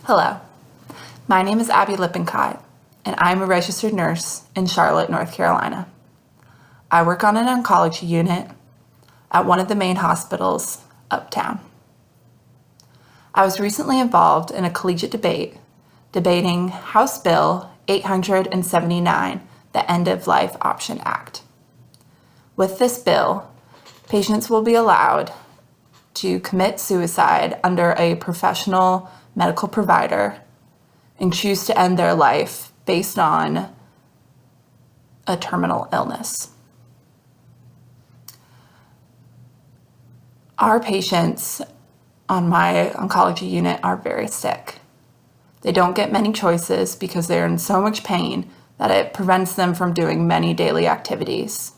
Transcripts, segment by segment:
Hello, my name is Abby Lippincott, and I'm a registered nurse in Charlotte, North Carolina. I work on an oncology unit at one of the main hospitals uptown. I was recently involved in a collegiate debate debating House Bill 879, the End of Life Option Act. With this bill, patients will be allowed to commit suicide under a professional medical provider and choose to end their life based on a terminal illness. Our patients on my oncology unit are very sick. They don't get many choices because they're in so much pain that it prevents them from doing many daily activities.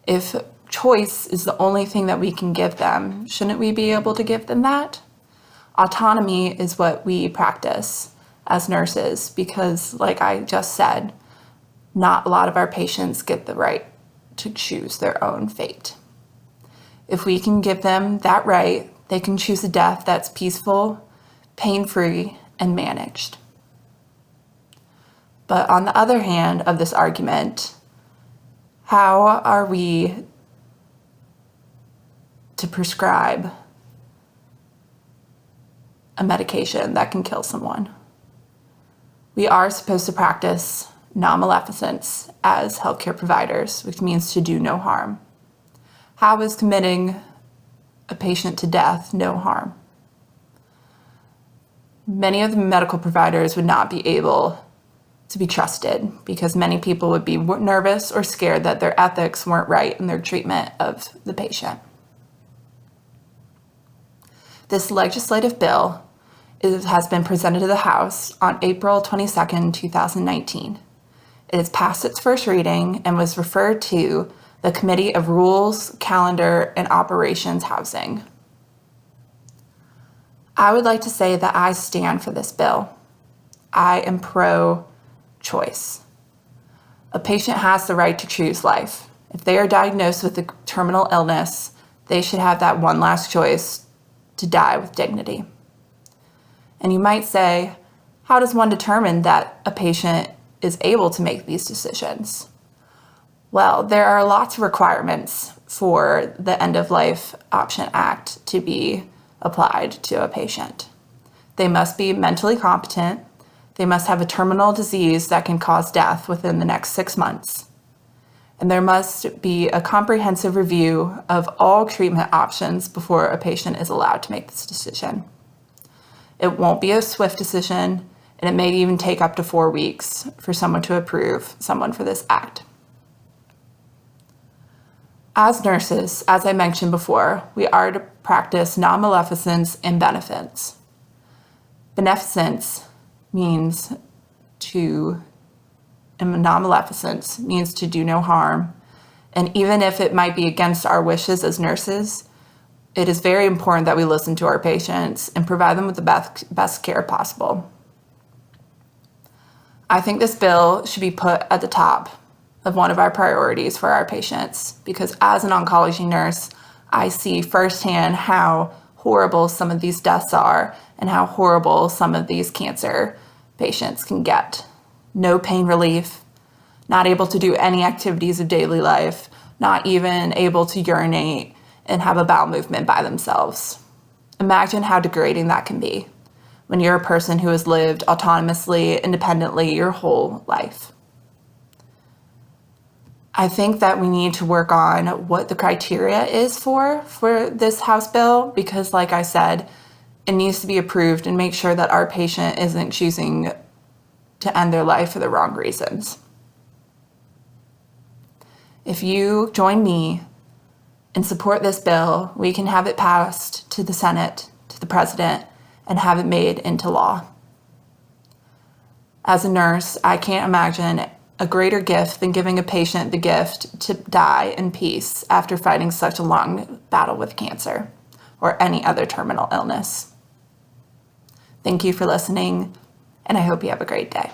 If choice is the only thing that we can give them, shouldn't we be able to give them that? Autonomy is what we practice as nurses because, like I just said, not a lot of our patients get the right to choose their own fate. If we can give them that right, they can choose a death that's peaceful, pain-free, and managed. But on the other hand of this argument, how are we to prescribe a medication that can kill someone? We are supposed to practice non-maleficence as healthcare providers, which means to do no harm. How is committing a patient to death no harm? Many of the medical providers would not be able to be trusted because many people would be nervous or scared that their ethics weren't right in their treatment of the patient. This legislative bill has been presented to the House on April 22nd, 2019. It has passed its first reading and was referred to the Committee of Rules, Calendar, and Operations Housing. I would like to say that I stand for this bill. I am pro-choice. A patient has the right to choose life. If they are diagnosed with a terminal illness, they should have that one last choice to die with dignity. And you might say, how does one determine that a patient is able to make these decisions? Well, there are lots of requirements for the End of Life Option Act to be applied to a patient. They must be mentally competent. They must have a terminal disease that can cause death within the next 6 months. And there must be a comprehensive review of all treatment options before a patient is allowed to make this decision. It won't be a swift decision, and it may even take up to 4 weeks for someone to approve someone for this act. As nurses, as I mentioned before, we are to practice non-maleficence and beneficence. Beneficence means non-maleficence means to do no harm. And even if it might be against our wishes as nurses, it is very important that we listen to our patients and provide them with the best care possible. I think this bill should be put at the top of one of our priorities for our patients because as an oncology nurse, I see firsthand how horrible some of these deaths are and how horrible some of these cancer patients can get. No pain relief, not able to do any activities of daily life, not even able to urinate and have a bowel movement by themselves. Imagine how degrading that can be when you're a person who has lived autonomously, independently your whole life. I think that we need to work on what the criteria is for this House bill because, like I said, it needs to be approved and make sure that our patient isn't choosing to end their life for the wrong reasons. If you join me and support this bill, we can have it passed to the Senate, to the President, and have it made into law. As a nurse, I can't imagine a greater gift than giving a patient the gift to die in peace after fighting such a long battle with cancer or any other terminal illness. Thank you for listening, and I hope you have a great day.